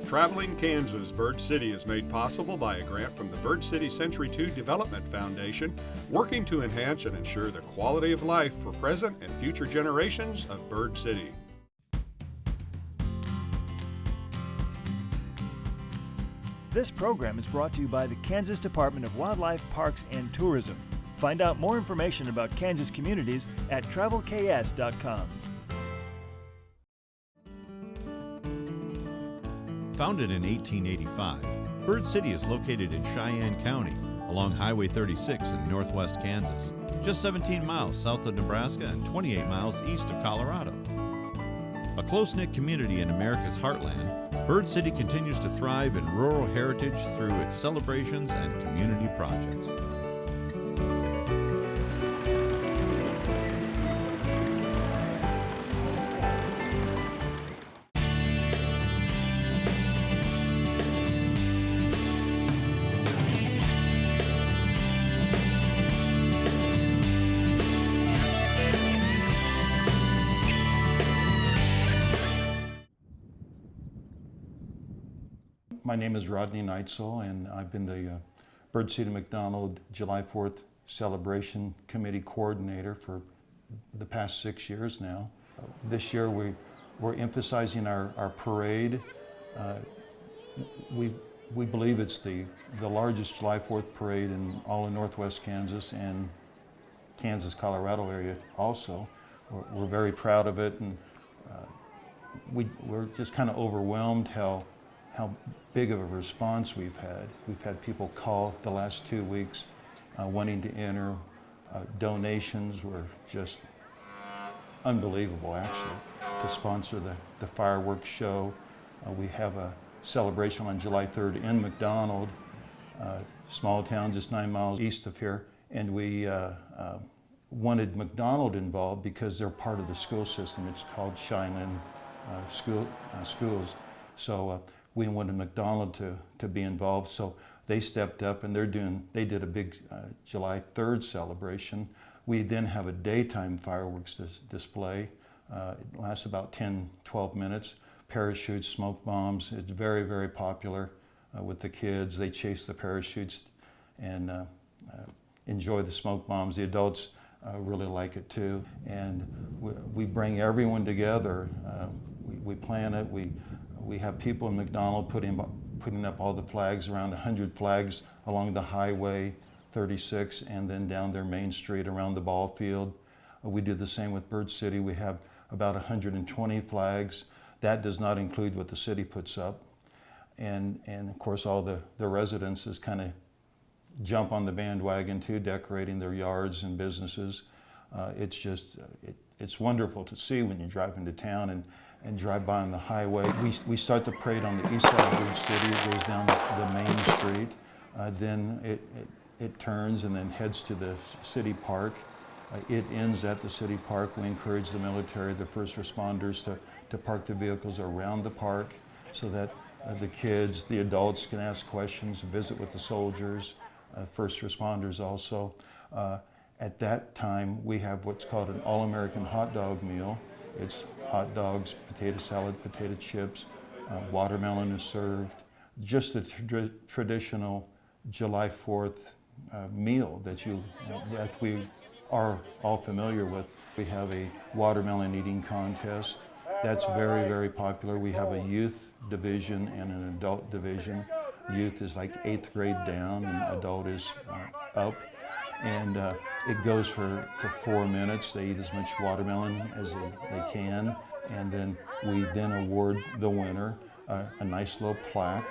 Traveling Kansas Bird City is made possible by a grant from the Bird City Century II Development Foundation, working to enhance and ensure the quality of life for present and future generations of Bird City. This program is brought to you by the Kansas Department of Wildlife, Parks, and Tourism. Find out more information about Kansas communities at travelks.com. Founded in 1885, Bird City is located in Cheyenne County along Highway 36 in northwest Kansas, just 17 miles south of Nebraska and 28 miles east of Colorado. A close-knit community in America's heartland, Bird City continues to thrive in rural heritage through its celebrations and community projects. My name is Rodney Neitzel, and I've been the Bird City McDonald July 4th Celebration Committee Coordinator for the past 6 years now. This year we're emphasizing our parade. We believe it's the largest July 4th parade in all of northwest Kansas and Kansas, Colorado area also. We're very proud of it, and we're just kind of overwhelmed how big of a response we've had. We've had people call the last 2 weeks wanting to enter. Donations were just unbelievable, actually, to sponsor the fireworks show. We have a celebration on July 3rd in McDonald, small town just 9 miles east of here, and we wanted McDonald involved because they're part of the school system. It's called Cheyenne Schools. So we wanted McDonald to be involved, so they stepped up and they did a big July 3rd celebration. We then have a daytime fireworks display. It lasts about 10-12 minutes. Parachutes, smoke bombs. It's very, very popular with the kids. They chase the parachutes and enjoy the smoke bombs. The adults really like it too. And we bring everyone together. We plan it. We have people in McDonald putting up all the flags, around 100 flags along the Highway 36 and then down their main street around the ball field. We do the same with Bird City. We have about 120 flags. That does not include what the city puts up. And of course all the residences kind of jump on the bandwagon too, decorating their yards and businesses. It's just, it's wonderful to see when you drive into town and drive by on the highway. We start the parade on the east side of Bird City. It goes down the main street. Then it turns and then heads to the city park. It ends at the city park. We encourage the military, the first responders to park the vehicles around the park so that the kids, the adults can ask questions, visit with the soldiers, first responders also. At that time, we have what's called an all-American hot dog meal. It's hot dogs, potato salad, potato chips, watermelon is served. Just a traditional July 4th meal that we are all familiar with. We have a watermelon eating contest. That's very, very popular. We have a youth division and an adult division. Youth is like 8th grade down and adult is up. And it goes for 4 minutes. They eat as much watermelon as they can. And then we then award the winner a nice little plaque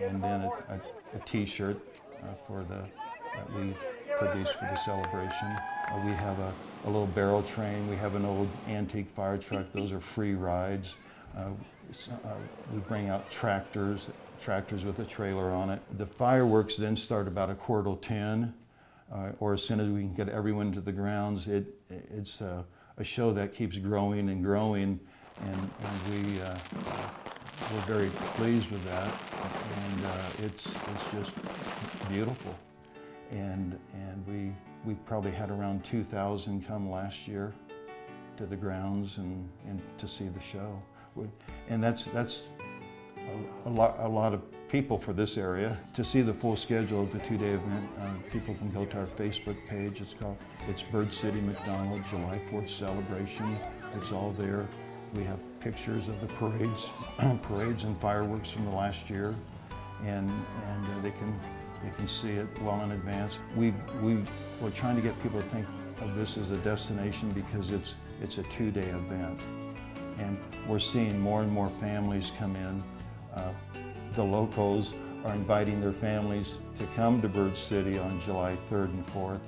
and then a t-shirt that we produce for the celebration. We have a little barrel train. We have an old antique fire truck. Those are free rides. We bring out tractors with a trailer on it. The fireworks then start about 9:45, or as soon as we can get everyone to the grounds. It's a show that keeps growing and growing, and we're very pleased with that. And it's just beautiful. And we probably had around 2,000 come last year to the grounds and to see the show. And that's a lot of people for this area. To see the full schedule of the two-day event, people can go to our Facebook page. It's Bird City McDonald July 4th celebration. It's all there. We have pictures of the parades, parades and fireworks from the last year, and they can see it well in advance. We're trying to get people to think of this as a destination because it's a two-day event, and we're seeing more and more families come in. The locals are inviting their families to come to Bird City on July 3rd and 4th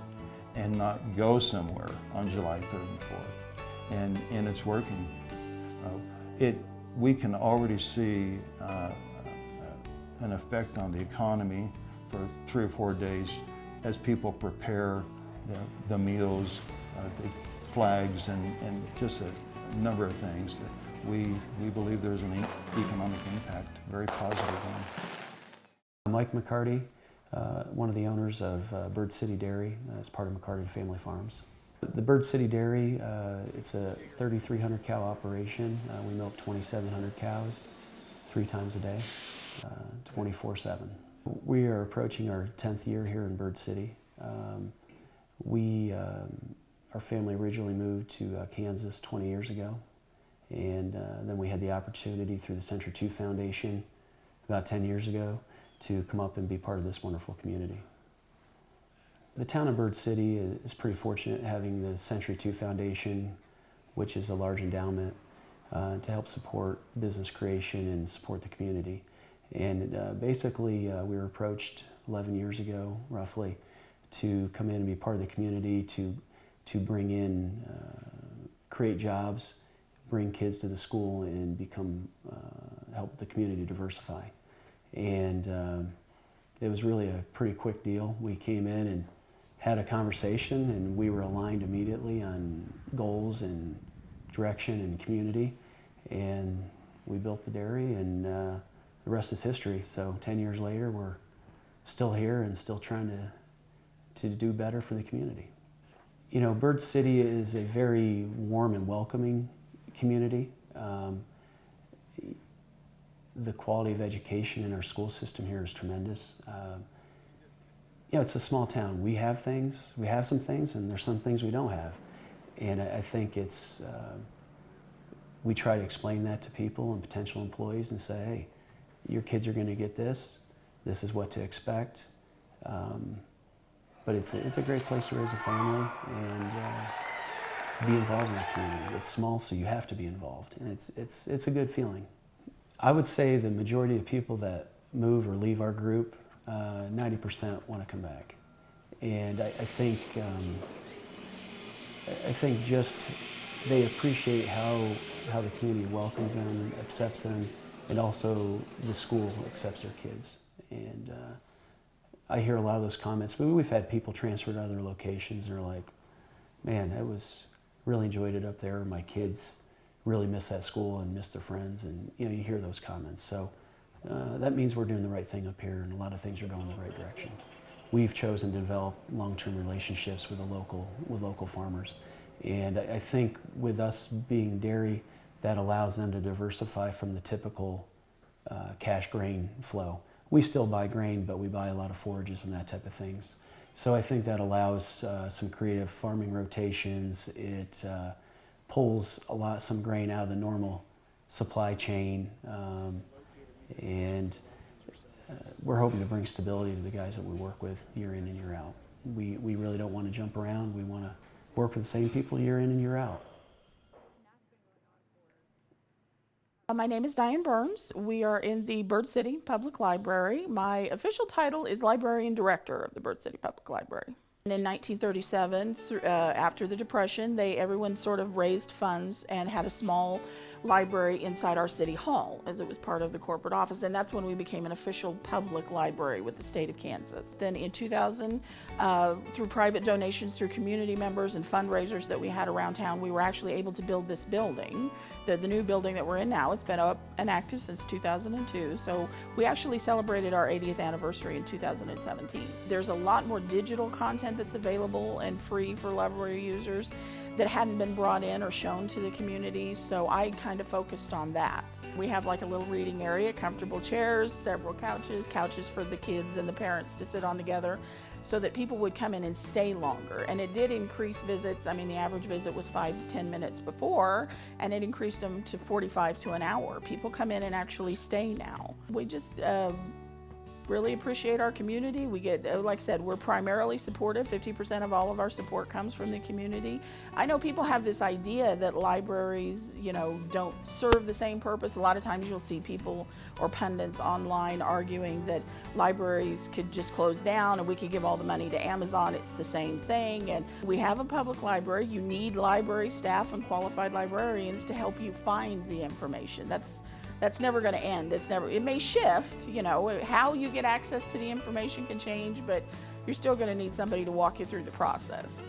and not go somewhere on July 3rd and 4th. And it's working. We can already see an effect on the economy for 3 or 4 days as people prepare the meals, the flags, and just a number of things that we believe there's an economic impact, very positive one. I'm Mike McCarty, one of the owners of Bird City Dairy as part of McCarty Family Farms. The Bird City Dairy, it's a 3,300 cow operation. We milk 2,700 cows 3 times a day, 24/7. We are approaching our 10th year here in Bird City. Our family originally moved to Kansas 20 years ago, and then we had the opportunity through the Century 2 Foundation about 10 years ago to come up and be part of this wonderful community. The town of Bird City is pretty fortunate having the Century 2 Foundation, which is a large endowment, to help support business creation and support the community. And basically, we were approached 11 years ago, roughly, to come in and be part of the community, to bring in, create jobs, bring kids to the school, and help the community diversify. And it was really a pretty quick deal. We came in and had a conversation, and we were aligned immediately on goals and direction and community, and we built the dairy, and the rest is history. So 10 years later, we're still here and still trying to do better for the community. You know, Bird City is a very warm and welcoming community. The quality of education in our school system here is tremendous. You know, it's a small town. We have some things, and there's some things we don't have. And I think we try to explain that to people and potential employees and say, hey, your kids are going to get this. This is what to expect. But it's a great place to raise a family and be involved in the community. It's small, so you have to be involved, and it's a good feeling. I would say the majority of people that move or leave our group, 90% want to come back, and I think just they appreciate how the community welcomes them, accepts them, and also the school accepts their kids. And I hear a lot of those comments. We've had people transfer to other locations and are like, man, really enjoyed it up there. My kids really miss that school and miss their friends, and you hear those comments. So that means we're doing the right thing up here, and a lot of things are going in the right direction. We've chosen to develop long-term relationships with local farmers, and I think with us being dairy, that allows them to diversify from the typical cash grain flow. We still buy grain, but we buy a lot of forages and that type of things. So I think that allows some creative farming rotations. It pulls some grain out of the normal supply chain, and we're hoping to bring stability to the guys that we work with year in and year out. We really don't want to jump around. We want to work with the same people year in and year out. My name is Diane Burns. We are in the Bird City Public Library. My official title is Librarian Director of the Bird City Public Library. And in 1937, after the Depression, everyone sort of raised funds and had a small library inside our city hall, as it was part of the corporate office, and that's when we became an official public library with the state of Kansas. Then in 2000, through private donations, through community members and fundraisers that we had around town, we were actually able to build this building, the new building that we're in now. It's been up and active since 2002, so we actually celebrated our 80th anniversary in 2017. There's a lot more digital content that's available and free for library users. that hadn't been brought in or shown to the community, so I kind of focused on that. We have like a little reading area, comfortable chairs, several couches for the kids and the parents to sit on together, so that people would come in and stay longer. And it did increase visits. I mean, the average visit was 5 to 10 minutes before, and it increased them to 45 to an hour. People come in and actually stay now. We just really appreciate our community. We get, like I said, we're primarily supportive. 50% of all of our support comes from the community. I know people have this idea that libraries, don't serve the same purpose. A lot of times you'll see people or pundits online arguing that libraries could just close down and we could give all the money to Amazon. It's the same thing. And we have a public library. You need library staff and qualified librarians to help you find the information. That's never going to end. It may shift, how you get access to the information can change, but you're still going to need somebody to walk you through the process.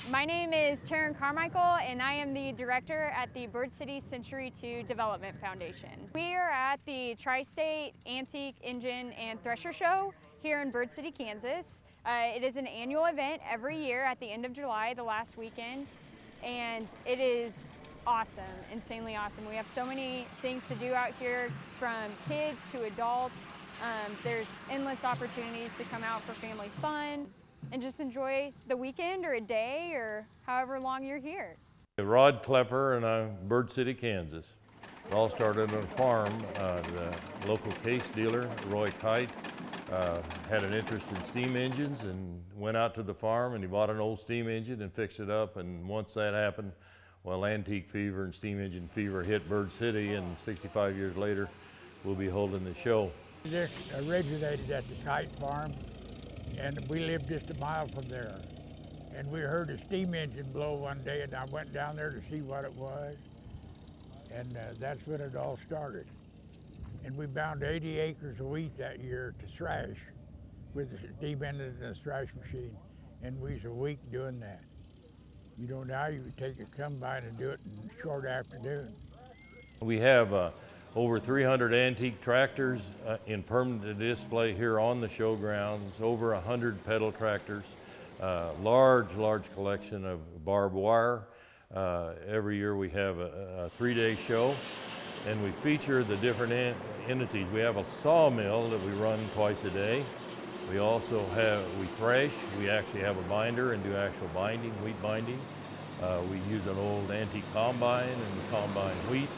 My name is Taryn Carmichael, and I am the director at the Bird City Century II Development Foundation. We are at the Tri-State Antique Engine and Thresher Show here in Bird City, Kansas. It is an annual event every year at the end of July, the last weekend, and it is awesome, insanely awesome. We have so many things to do out here, from kids to adults. There's endless opportunities to come out for family fun and just enjoy the weekend or a day or however long you're here. Rod Klepper, and I'm Bird City, Kansas. It all started on a farm. The local case dealer, Roy Kite, had an interest in steam engines and went out to the farm and he bought an old steam engine and fixed it up. And once that happened, well, antique fever and steam engine fever hit Bird City, and 65 years later, we'll be holding the show. This originated at the Kite farm, and we lived just a mile from there. And we heard a steam engine blow one day, and I went down there to see what it was. And that's when it all started. And we bound 80 acres of wheat that year to thrash with the steam engine and the thrash machine. And we was a week doing that. Now you could take a combine and do it in a short afternoon. We have over 300 antique tractors in permanent display here on the show grounds, over 100 pedal tractors, large collection of barbed wire. Every year we have a 3-day show, and we feature the different entities. We have a sawmill that we run twice a day. We also we thresh. We actually have a binder and do actual binding, wheat binding. We use an old antique combine and combine wheat.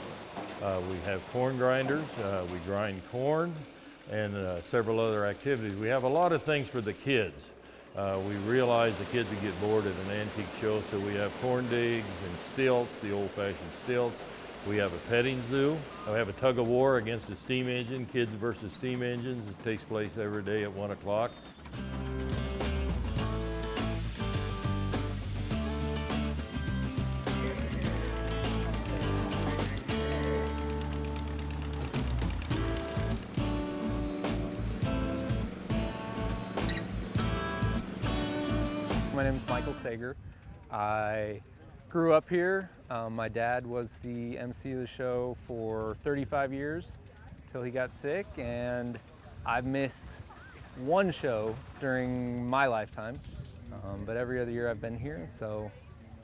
We have corn grinders. We grind corn, and several other activities. We have a lot of things for the kids. We realize the kids would get bored at an antique show, so we have corn digs and stilts, the old-fashioned stilts. We have a petting zoo. We have a tug of war against a steam engine, kids versus steam engines. It takes place every day at 1 o'clock. My name is Michael Sager. I grew up here. My dad was the MC of the show for 35 years till he got sick, and I've missed one show during my lifetime, but every other year I've been here. So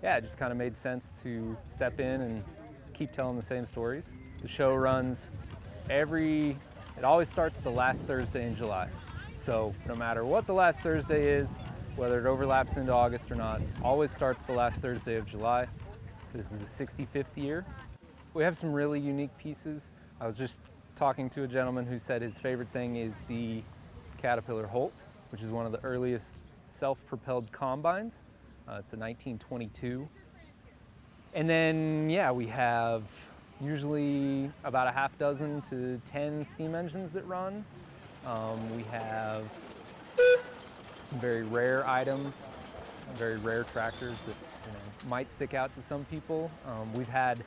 yeah, it just kind of made sense to step in and keep telling the same stories. The show runs it always starts the last Thursday in July. So no matter what the last Thursday is, whether it overlaps into August or not, always starts the last Thursday of July. This is the 65th year. We have some really unique pieces. I was just talking to a gentleman who said his favorite thing is the Caterpillar Holt, which is one of the earliest self-propelled combines. It's a 1922. And then, yeah, we have usually about a half dozen to 10 steam engines that run. We have some very rare items, very rare tractors that might stick out to some people. We've had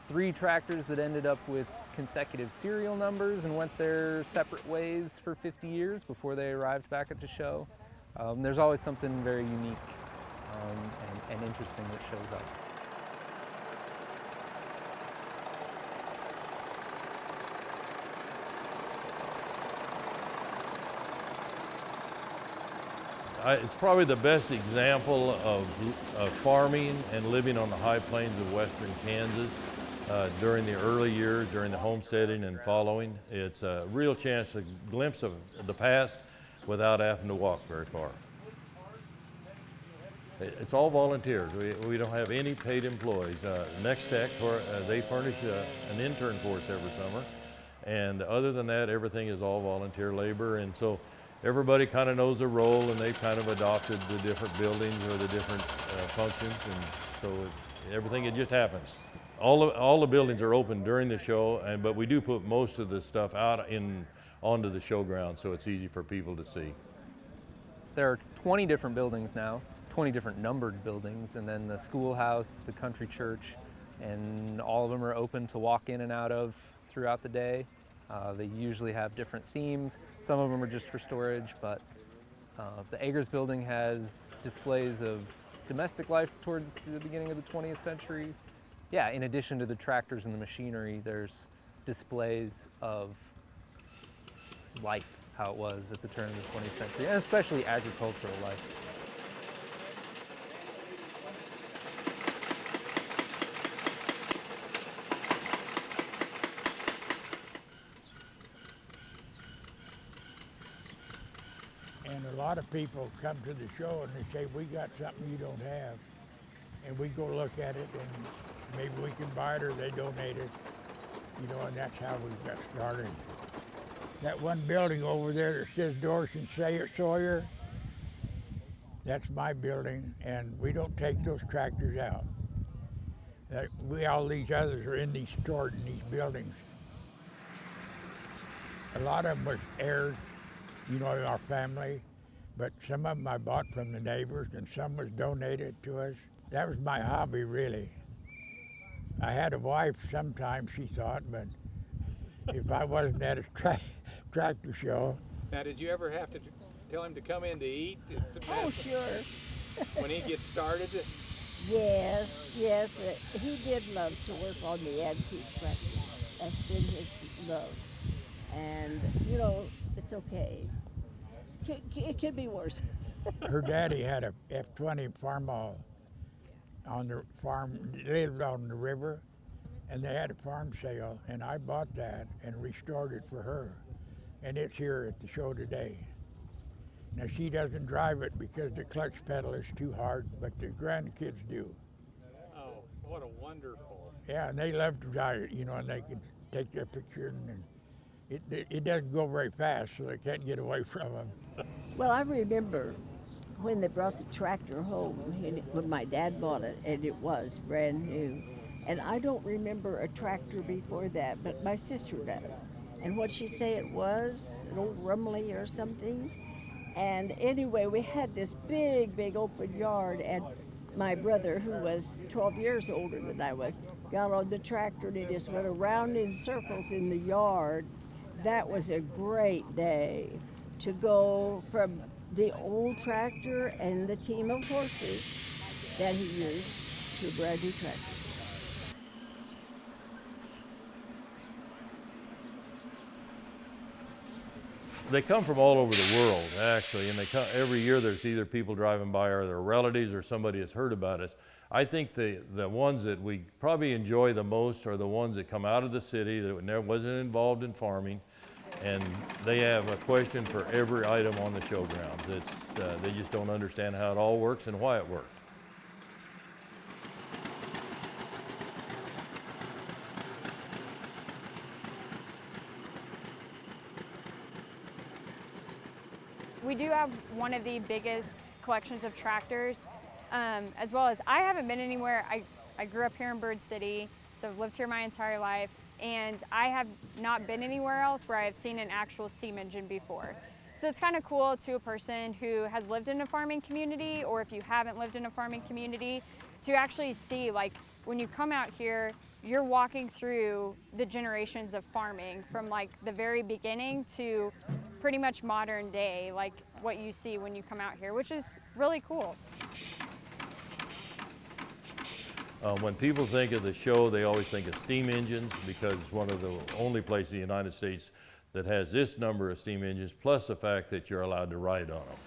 3 tractors that ended up with consecutive serial numbers and went their separate ways for 50 years before they arrived back at the show. There's always something very unique and interesting that shows up. It's probably the best example of farming and living on the high plains of western Kansas during the early years, during the homesteading and following. It's a real chance, a glimpse of the past without having to walk very far. It's all volunteers. We don't have any paid employees. Next Tech, they furnish an intern for us every summer. And other than that, everything is all volunteer labor. And so everybody kind of knows their role, and they've kind of adopted the different buildings or the different functions, and so everything, it just happens. All the buildings are open during the show, but we do put most of the stuff out onto the showground, so it's easy for people to see. There are 20 different buildings now, 20 different numbered buildings, and then the schoolhouse, the country church, and all of them are open to walk in and out of throughout the day. They usually have different themes. Some of them are just for storage, but the Agers building has displays of domestic life towards the beginning of the 20th century. Yeah, in addition to the tractors and the machinery, there's displays of life, how it was at the turn of the 20th century, and especially agricultural life. And a lot of people come to the show and they say, we got something you don't have. And we go look at it and maybe we can buy it or they donate it. You know, and that's how we got started. That one building over there that says Dorsey and Sawyer, that's my building, and we don't take those tractors out. All these others are stored in these buildings. A lot of them was heirs, you know, in our family, but some of them I bought from the neighbors and some was donated to us. That was my hobby, really. I had a wife sometimes, she thought, but if I wasn't at a tractor show. Now, did you ever have to tell him to come in to eat? Oh, sure. When he gets started? Yes. He did love to work on the antique tractors. That's been his love. And, you know, it's okay. It could be worse. Her daddy had a F-20 farmall on the farm, lived on the river, and they had a farm sale, and I bought that and restored it for her. And it's here at the show today. Now, she doesn't drive it because the clutch pedal is too hard, but the grandkids do. Oh, what a wonderful. Yeah, and they love to drive it, you know, and they can take their picture, and it doesn't go very fast, so they can't get away from them. Well, I remember when they brought the tractor home, when my dad bought it, and it was brand new. And I don't remember a tractor before that, but my sister does. And what'd she say it was? An old Rumley or something? And anyway, we had this big open yard, and my brother, who was 12 years older than I was, got on the tractor and it just went around in circles in the yard. That was a great day to go from the old tractor and the team of horses that he used to a brand new tractor. They come from all over the world, actually, and they come every year. There's either people driving by or their relatives or somebody has heard about us. I think the ones that we probably enjoy the most are the ones that come out of the city that never wasn't involved in farming, and they have a question for every item on the showgrounds. They just don't understand how it all works and why it works. we do have one of the biggest collections of tractors, as well as I haven't been anywhere. I grew up here in Bird City, so I've lived here my entire life, and I have not been anywhere else where I have seen an actual steam engine before. So it's kind of cool to a person who has lived in a farming community, or if you haven't lived in a farming community, to actually see, like, when you come out here, you're walking through the generations of farming from like the very beginning to pretty much modern day, like what you see when you come out here, which is really cool. When people think of the show, they always think of steam engines, because it's one of the only places in the United States that has this number of steam engines, plus the fact that you're allowed to ride on them.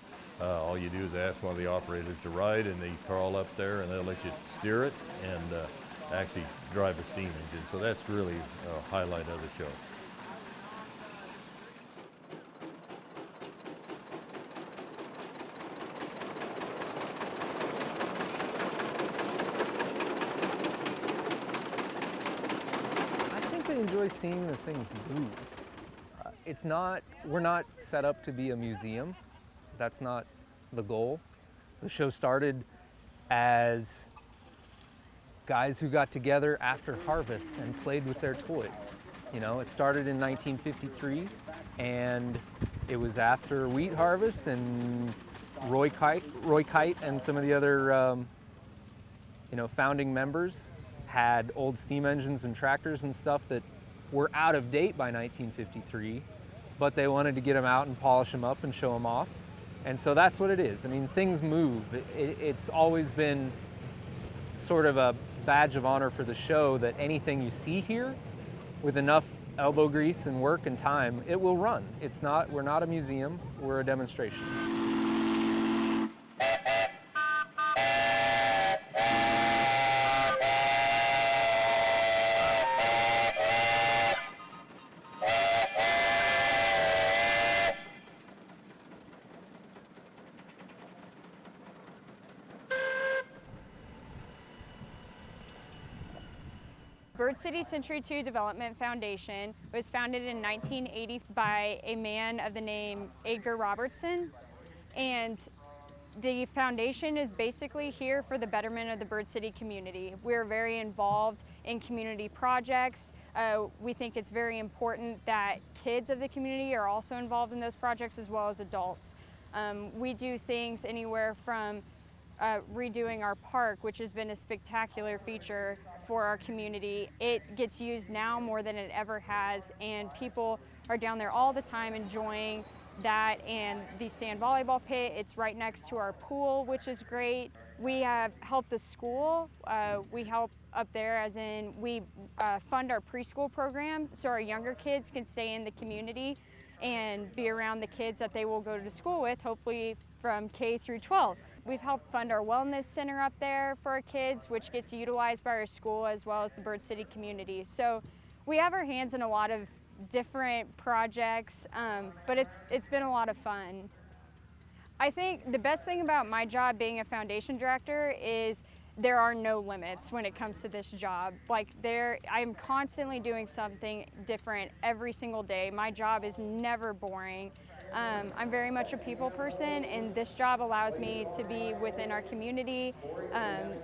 All you do is ask one of the operators to ride, and they crawl up there and they'll let you steer it and actually drive a steam engine. So that's really a highlight of the show. I enjoy seeing the things move. We're not set up to be a museum. That's not the goal. The show started as guys who got together after harvest and played with their toys. You know, it started in 1953, and it was after wheat harvest, and Roy Kite and some of the other founding members had old steam engines and tractors and stuff that were out of date by 1953, but they wanted to get them out and polish them up and show them off. And so that's what it is. I mean, things move. It's always been sort of a badge of honor for the show that anything you see here, with enough elbow grease and work and time, it will run. We're not a museum, we're a demonstration. Bird City Century 2 Development Foundation was founded in 1980 by a man of the name Edgar Robertson, and the foundation is basically here for the betterment of the Bird City community. We're very involved in community projects. We think it's very important that kids of the community are also involved in those projects, as well as adults. We do things anywhere from redoing our park, which has been a spectacular feature for our community. It gets used now more than it ever has, and people are down there all the time enjoying that, and the sand volleyball pit. It's right next to our pool, which is great. We have helped the school. We help up there, as in we fund our preschool program so our younger kids can stay in the community and be around the kids that they will go to school with, hopefully from K through 12. We've helped fund our wellness center up there for our kids, which gets utilized by our school as well as the Bird City community. So we have our hands in a lot of different projects, but it's been a lot of fun. I think the best thing about my job being a foundation director is there are no limits when it comes to this job. Like, I'm constantly doing something different every single day. My job is never boring. I'm very much a people person, and this job allows me to be within our community,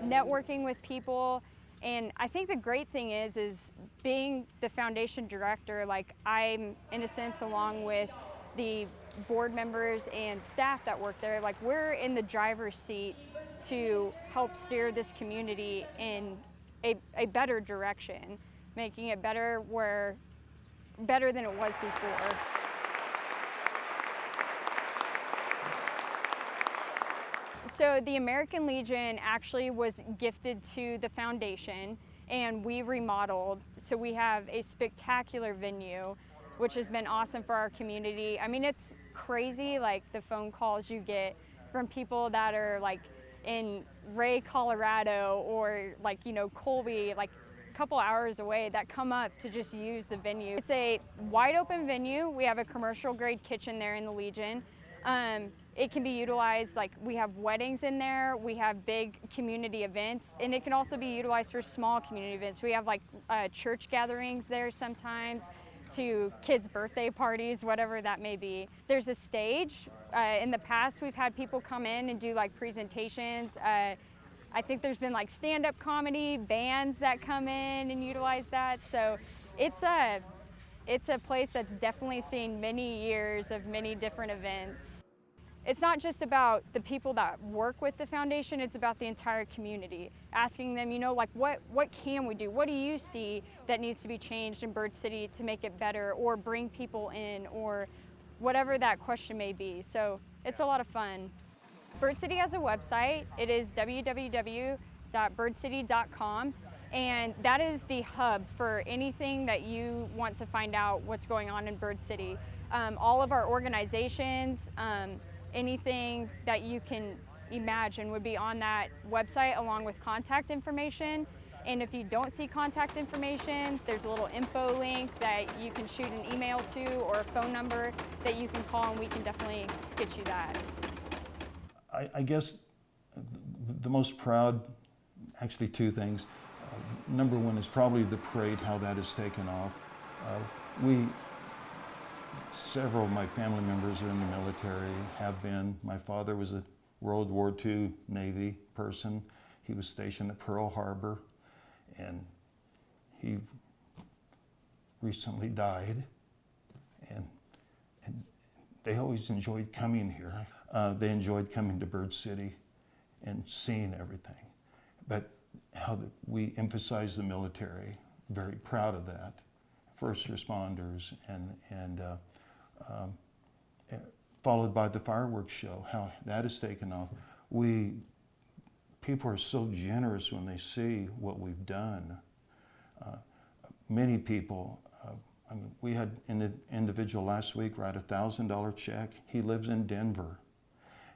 networking with people. And I think the great thing is being the foundation director, like, I'm in a sense, along with the board members and staff that work there, like, we're in the driver's seat to help steer this community in a better direction, making it better than it was before. So the American Legion actually was gifted to the foundation, and we remodeled. So we have a spectacular venue, which has been awesome for our community. I mean, it's crazy, like, the phone calls you get from people that are like in Ray, Colorado, or like, Colby, like a couple hours away, that come up to just use the venue. It's a wide open venue. We have a commercial grade kitchen there in the Legion. It can be utilized, like, we have weddings in there, we have big community events, and it can also be utilized for small community events. We have like church gatherings there sometimes, to kids' birthday parties, whatever that may be. There's a stage In the past, we've had people come in and do like presentations. I think there's been like stand-up comedy, bands that come in and utilize that. So it's a place that's definitely seen many years of many different events. It's not just about the people that work with the foundation, it's about the entire community. Asking them, you know, like what can we do? What do you see that needs to be changed in Bird City to make it better, or bring people in, or whatever that question may be. So it's a lot of fun. Bird City has a website. It is www.birdcity.com, and that is the hub for anything that you want to find out what's going on in Bird City. All of our organizations, anything that you can imagine would be on that website, along with contact information. And if you don't see contact information, there's a little info link that you can shoot an email to, or a phone number that you can call, and we can definitely get you that. I guess the most proud, actually two things. Number one is probably the parade, how that has taken off. Several of my family members are in the military, have been. My father was a World War II Navy person. He was stationed at Pearl Harbor, and he recently died. And they always enjoyed coming here. They enjoyed coming to Bird City and seeing everything. But how we emphasize the military, very proud of that. First responders, and followed by the fireworks show, how that has taken off. People are so generous when they see what we've done. Many people, we had an individual last week write a $1,000 check. He lives in Denver,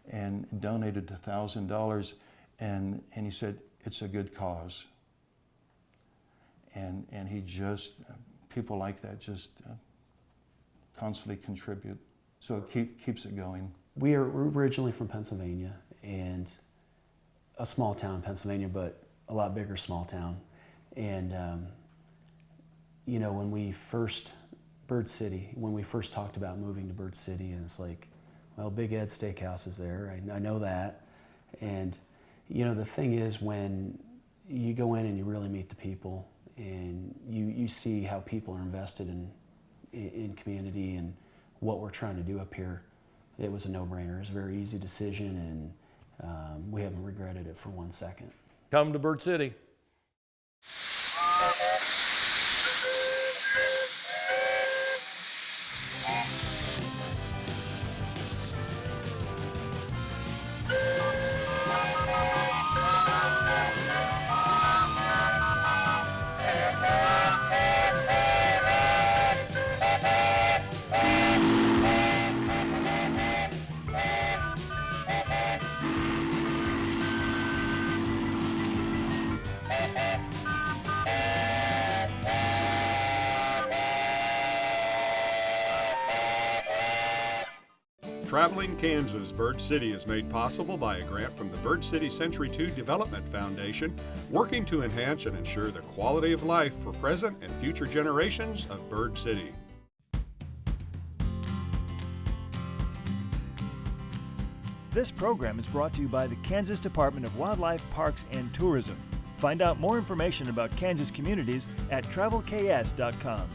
and donated $1,000, and he said it's a good cause. And he just, people like that just constantly contribute, so it keeps it going. We're originally from Pennsylvania, and a small town in Pennsylvania, but a lot bigger small town. And you know, when we first talked about moving to Bird City, and it's like, well, Big Ed's Steakhouse is there, I know that. And you know, the thing is, when you go in and you really meet the people, and you see how people are invested in community and what we're trying to do up here, it was a no-brainer. It was a very easy decision, and we haven't regretted it for 1 second. Come to Bird City. Traveling Kansas, Bird City is made possible by a grant from the Bird City Century 2 Development Foundation, working to enhance and ensure the quality of life for present and future generations of Bird City. This program is brought to you by the Kansas Department of Wildlife, Parks, and Tourism. Find out more information about Kansas communities at travelks.com.